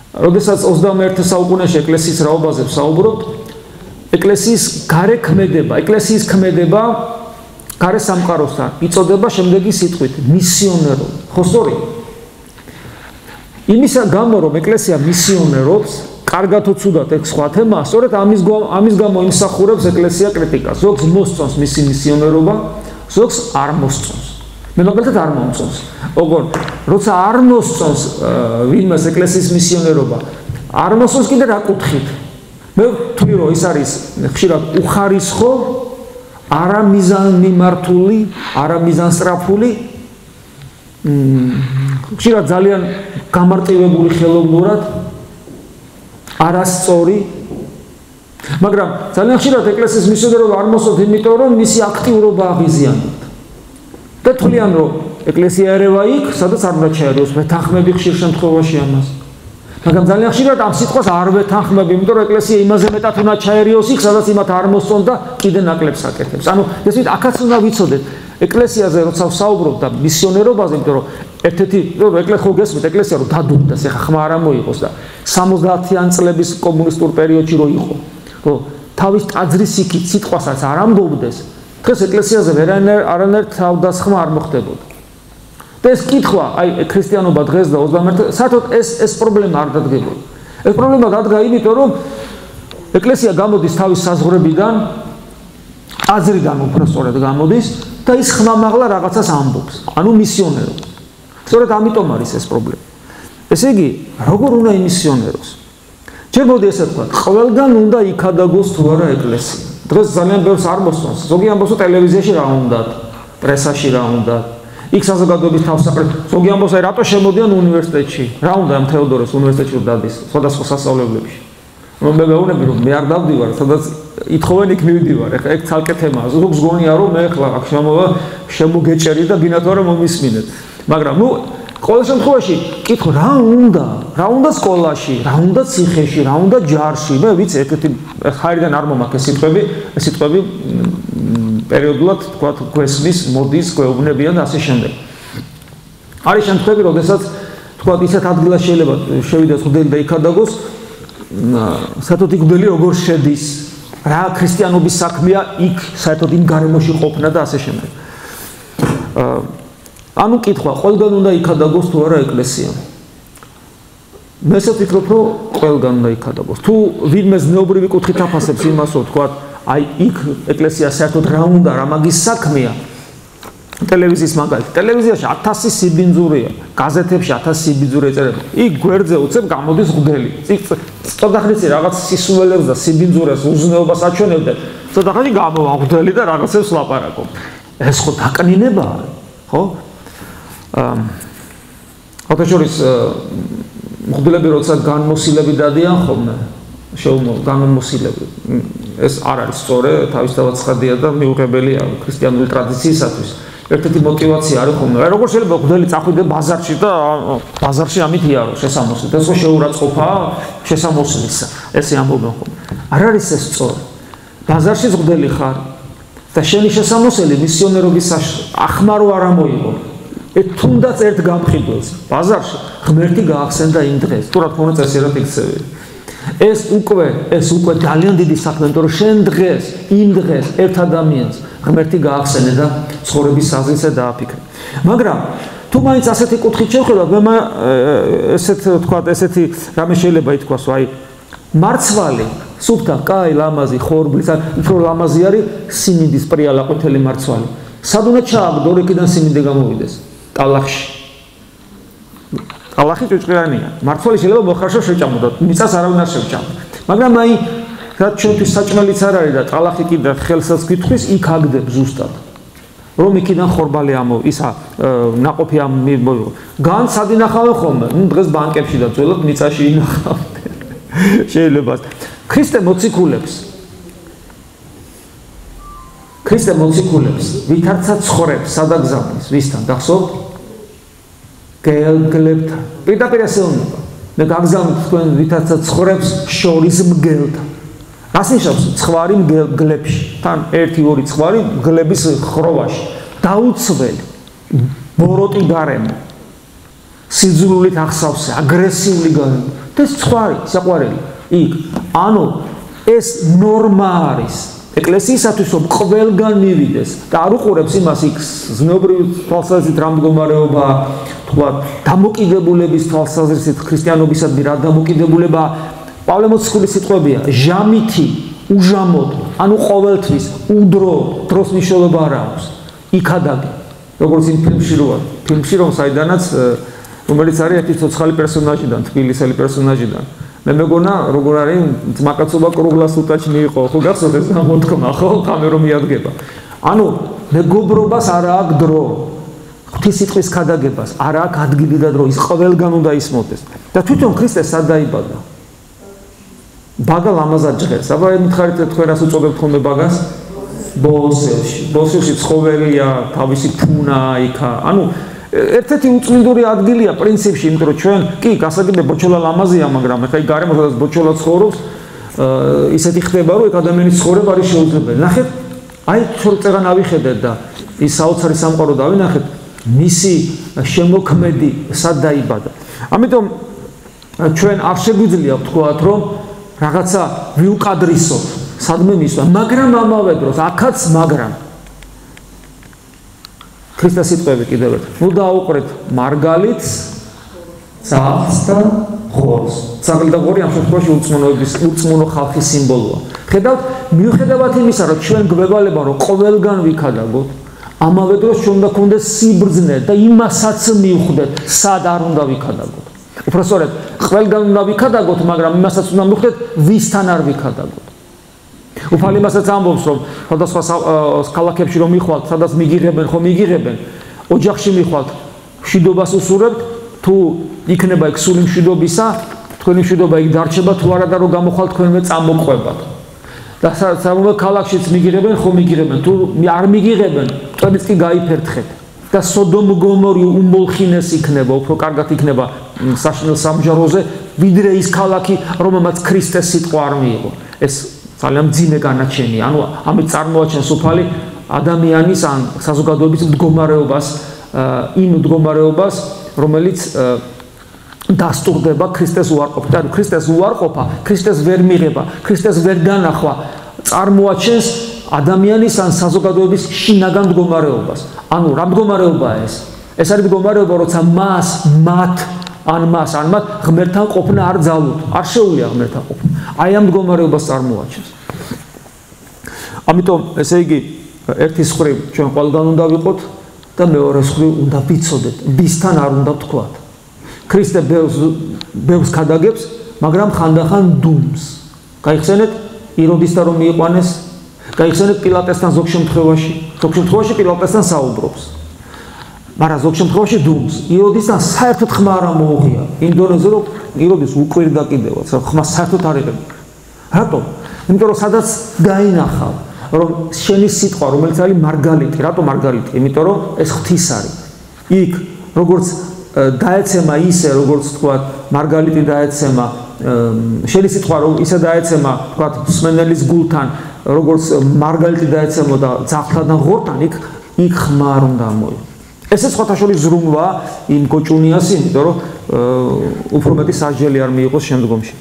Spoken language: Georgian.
როდესაც 21 საუკუნეში ეკლესიის რაობაზე ვსაუბრობთ, ეკლესიის ეკლესიის ქმედება გარე სამყაროსთან იწოდება შემდეგი სიტყვით მისიონერობა. ხო სწორი? იმისა გამო რომ ეკლესია მისიონერობს, კარგად თუ ცუდად ეგ სხვა თემაა, სწორედ ამის გამო იმსახურებს ეკლესია კრიტიკას. ზოგს მოსწონს მისი მისიონერობა, ზოგს არ მოსწონს. მე მაგალითად არ მომწონს. ოღონ როცა არ მოსწონს ვინმეს ეკლესიის მისიონერობა, არ მოსწონს კიდე რა კუთხით. მე ვთვლი რომ ის არის ხშირად უხარისხო, არა მიზანმიმართული, არა მიზანსწრაფული, ხშირად ძალიან გამარტივებული ხელოვნურად, არასწორი, მაგრამ ძალიან ხშირად ეკლესიის მისიონერობა არ მოსწონთ, იმიტომ რომ მისი აქტიურობა აღიზიანებთ. და თვლიან რომ ეკლესია ერევა იქ, სადაც არ უნდა ჩაერიოს, ვეთანხმები ხშირ შემთხვევაში ამას. მაგრამ ძალიან ხშირად ამ სიტყვას არ ვეთანხმები, იმიტომ რომ ეკლესია იმაზე მეტად უნდა ჩაერიოს იქ, სადაც იმათ არ მოსწონს და კიდე ნაკლებს აკეთებს. ანუ ესეთ აქაც უნდა ვიცოდეთ, ეკლესიაზე როცა ვსაუბრობ და მისიონერობაზე, იმიტომ რომ ერთ-ერთი ხო გესმით, ეკლესია რომ დადუმდეს, ეხა ხმა არ მოიყოს და 70-იან წლების კომუნისტურ პერიოდში რო იყო, რომ თავის ტაძრის იქით სიტყვასაც არ ამბობდეს, დღეს ეკლესიაზე არანაირ თავდასხმა არ მოხდებოდა. და ეს კითხვა, აი ქრისტიანობა დღეს და 21 საერთოდ ეს პრობლემა არ დადგებოდა. ეს პრობლემა დადგა იმიტომ, რომ ეკლესია გამოდის თავის საზღვრებიდან, აზრიდან უბრალოდ გამოდის და ის ხმამაღლა რაღაცას ამბობს, ანუ მისიონერობს. სწორედ ამიტომ არის ეს პრობლემა. ესე იგი, როგორ უნდა იმისიონეროს? ჯერ მოდი ესე ვთქვა, ყველგან უნდა იქადაგოს თუ არა ეკლესია. დღეს ძალიან ბევრს არ მოსწონს. ზოგი ამბობს, რომ ტელევიზიაში რა უნდა, პრესაში რა უნდა. იქ საზოგადოების თავსაყრელი. ზოგი ამბობს, აი რატო შემოდიან უნივერსიტეტში? რა უნდა ამ თეოდორეს უნივერსიტეტში რომ დადის, სხვადასხვა სასწავლებლებში. რომ მე მეუბნები რომ მე არ დავდივარ, სადაც ითხოვენ იქ მივდივარ. ეხლა ეგ ცალკე თემაა. ზოგს გონია რომ მე ეხლა აქ შემოგეჭერი და გინათ რომ მომისმინეთ. მაგრამ ნუ ყოველ შემთხვევაში კითხო რა უნდა სკოლაში, რა უნდა ციხეში, რა უნდა ჯარში. მე ვიცი ერთ-ერთი ხარიდან არ მომაქეს სიტყვები პერიოდულად თქვა გვესმის, მოდის, გვეუბნებიან და ასე შემდეგ. არის შემთხვევები, როდესაც თქვა ისეთ ადგილას შეიძლება შევიდეს მღვდელი და იქადაგოს, საერთოდ იქ მღვდელი როგორ შედის, რა ქრისტიანობის საქმეა იქ საერთოდ იმ გარემოში ყოფნა და ასე შემდეგ. ანუ კითხვა, ყველგან უნდა იქადაგოს თუ არა ეკლესია? მე ესე ვფიქრობ, რომ ყველგან უნდა იქადაგოს. თუ ვინმე ზნეობრივი კუთხით აფასებს იმას, რომ თქვა აი იქ ეკლესია საერთოდ რა უნდა, რა მაგის საქმეა. ტელევიზიის მაგალითად, ტელევიზიაში 1000 სიბინძურეა, გაზეთებში 1000 სიბინძურე ეწერება. იქ გვერდზე უცებ გამოდის მღვდელი. ცოტა ხნით რაღაც სისულელებს და სიბინძურეს უზნეობას აჩვენებდნენ. ცოტა ხანი გამოვა მღვდელი და რაღაცებს ლაპარაკობ. ეს ხო დაკნინებაა, ხო? ოთაშორის მღვდლები როცა განმოსილები დადიან ხოლმე, განმოსილები. ეს არ არის სწორი, თავისთავად ცხადია და მიუღებელია ქრისტიანული ტრადიციისათვის. ერთ-ერთი мотиваცია არის ხოლმე. აი როგორ შეიძლება მღვდელი წახვიდე ბაზარში და ბაზარში ამით იარო შესამოსლით. ეს ხო შეურაცხყოფაა შესამოსლისა. ესე ამბობენ ხოლმე. არ არის ეს სწორი. ბაზარში მღვდელი ხარ და შენი შესამოსელი მისიონერობის ახმარო არ ამოიღო. თუნდაც ერთ გამყიდველს ბაზარში ღმერთი გაახსენდა იმ დღეს. თუ რა თქმა უნდა წესიერად იქცევი. ეს უკვე ძალიან დიდი საქმე, იმიტომ რომ შენ დღეს, იმ დღეს ერთ ადამიანს ღმერთი გაახსენე და ცხოვრების საზრისე დააფიქრე. მაგრამ თუ მაინც ასეთი კუთხით შევხედავთ, მე ესეთი რამე შეიძლება ითქვას, აი მარცვალი, სუფთა, კაი, ლამაზი, ხორბლის, უფრო ლამაზი არის სიმინდის პრიალაყვითელი მარცვალი. სად უნდა ჩააგდო, რეკიდან სიმინდი გამოვიდეს? ტალახში. ტალახი ჭუჭყიანია. მარცვალი შეიძლება მოხარშო შეჭამოდოთ, მიწას არავინ არ შევჭამთ. მაგრამ აი რაც ჩვენთვის საჭმელიც არ არის და ტალახი კიდე ხელსაც გითხვის, იქ აგდებ ზუსტად. რომ იქიდან ხორბალი ისა ნაყოფი განცად ინახავენ ხოლმე, დღეს ბანკებში და ძველად მიწაში ინახავენ. შეიძლება ქრისტე მოციქულებს ვითარცა ცხოვრებს სადაგზავნის ვისთან გახსოვთ? გელგლებთან. პირდაპირ ასე უნდა. მე გაგზავნით თქვენ ვითარცა ცხოვრებს შორის მგელთან. რას ნიშნავს ცხვარი მგლებში? თან 1-2 ცხვარი მგლების ხროვაში. დაუცველი, ბოროტი გარემო. სიძულვილით ახსავსე, აგრესიული გარეუბნება. ეს საყვარელი. იქ, ანუ ეს ნორმა არის. ეკლესიისათვის რომ ყველგან მივიდეს და არ უყურებს იმას იქ ზნეობრივი თვალსაზრისით რა მდგომარეობა, თქვა დამოკიდებულების თვალსაზრისით ქრისტიანობისადმი რა დამოკიდებულება, პავლე მოციქულის სიტყვებია, ჟამითი, უჟამოდ, ანუ ყოველთვის უდრო დროს მნიშვნელობა არ აქვს. იქადაგე, როგორც იმ ფილმში რომ საიდანაც რომელიც არის ერთი ცოცხალი პერსონაჟიდან, თბილისელი პერსონაჟიდან. მე მეგონა როგორ არის ძმაკაცობა კრუგლას უტაჩი მიიყო, ხო გახსოვთ ეს გამოთქმა, ხო, კამერო მიადგება. ანუ მეგობრობას არ აქვს დრო. ღვთისმსიტყვის ქადაგებას არ აქვს ადგილი და დრო, ის ყველგან უნდა ისმოდეს. და თვითონ ქრისტე სად დაიბადა? ბაგა ლამაზად ჟღერს. აბა მითხარით თქვენ რას უწოდებთ ხოლმე ბაგას? ბოლსელში. ბოლსელში ცხოველია, თავისი ფუნა იქა. ანუ ერთ-ერთი უწმინდური ადგილია პრინციპში, იმიტომ რომ ჩვენ კი გასაგებია ბოჩოლა ლამაზია, მაგრამ ეხლა გარემო სადაც ბოჩოლა ცხოვრობს, ისეთი ხდება, რომ ეგ ადამიანის ცხოვრება არის შეუძლებელი. ნახეთ, აი ცორწეღან ავიხედეთ და ის საოცარი სამყარო დავინახეთ, მისი შემოქმედი სად დაიბადა. ამიტომ ჩვენ არ შეგვიძლია ვთქვათ, რომ რაღაცა ვიუკადრისოთ, სადმე მისვა, მაგრამ ამავე დროს აქაც მაგრამ ქრისტეს სიტყვები კიდევ ერთხელ. ნუ დაუყრეთ მარგალიტს, ძაღლს და ღორს. ძაღლი და ღორი ამ შემთხვევაში ურწმუნო ხალხის სიმბოლოა. ხედავთ, მიუხედავად იმისა, რომ ჩვენ გვევალება, რომ ყოველგან ვიქადაგოთ, ამავე დროს ჩვენ უნდა გქონდეს სიბრძნე და იმასაც მივხვდეთ, სად არ უნდა ვიქადაგოთ. უბრალოდ ყველგან უნდა ვიქადაგოთ, მაგრამ იმასაც უნდა მივხვდეთ, ვისთან არ ვიქადაგოთ. უფალი მასაც ამბობს, რომ სხვადასხვა ქალაქებში რომ მიხვალთ, სადაც მიგიღებენ, ხო მიგიღებენ, ოჯახში მიხვალთ, მშვიდობას უსურებთ, თუ იქნება ეგ სული მშვიდობისა, თქვენი მშვიდობა იქ დარჩება, თუ არა და რომ გამოხვალთ თქვენმე წამოყვებათ. და სამომავლო ქალაქშიც მიგიღებენ, ხო მიგიღებენ, თუ არ მიგიღებენ, თქვენიც კი გაიფერთხეთ. და სოდომ გომორი უმოლხინეს იქნება, უფრო კარგად იქნება საშინელ სამჯაროზე, ვიდრე ის ქალაქი, რომელმაც ქრისტეს სიტყვა არ მიიღო. ეს ძალიან მძიმე განაჩენია. ანუ ამით წარმოაჩენს უფალი ადამიანის ან საზოგადოების მდგომარეობას, იმ მდგომარეობას, რომელიც დასტურდება ქრისტეს უარყოფით. ანუ ქრისტეს უარყოფა, ქრისტეს ვერ მიღება, ქრისტეს ვერ განახვა წარმოაჩენს ადამიანის ან საზოგადოების შინაგან მდგომარეობას. ანუ რა მდგომარეობაა ეს? ეს არის მდგომარეობა, როცა მათ ღმერთთან ყოფნა არ ძალუთ, არ შეუძლია ღმერთთან ყოფნა. აი ამ მდგომარეობას წარმოაჩენს. ამიტომ ესე იგი ერთი მხრივ ჩვენ ყველგან უნდა ვიყოთ და მეორე მხრივ უნდა ვიცოდეთ, ვისთან არ უნდა ვთქვათ. ქრისტე ბევრს ქადაგებს, მაგრამ ხანდახან დუმს. გაიხსენეთ იროდისთან რომ მიიყვანეს, გაიხსენეთ პილატესთან ზოგ შემთხვევაში პილატესთან საუბრობს. მაგრამ ზოგ შემთხვევაში დუმს. იროდისთან საერთოდ ხმა არ მოუღია. იმ დონეზე რომ იროდის უყვირდა კიდევაც, ხმა საერთოდ არ იღებდა. რატომ? იმიტომ რომ სადაც გაინახავ, რომ შენი სიტყვა, რომელიც არის მარგალიტი, რატო მარგალიტი? იმიტომ რომ ეს ღვთის არის. იქ როგორც დაეცემა ისე, როგორც თქვა, მარგალიტი დაეცემა, შენი სიტყვა ისე დაეცემა, თქვა, მსმენელის გულთან, როგორც მარგალიტი დაეცემოდა ძაღლთან და ღორთან, იქ ხმა არ უნდა მოიგო. ესე სხვათა შორის ზრუნვა იმ გოჭუნიას, იმიტომ რომ უფრო მეტი სასჯელი არ მიიღოს შემდგომში.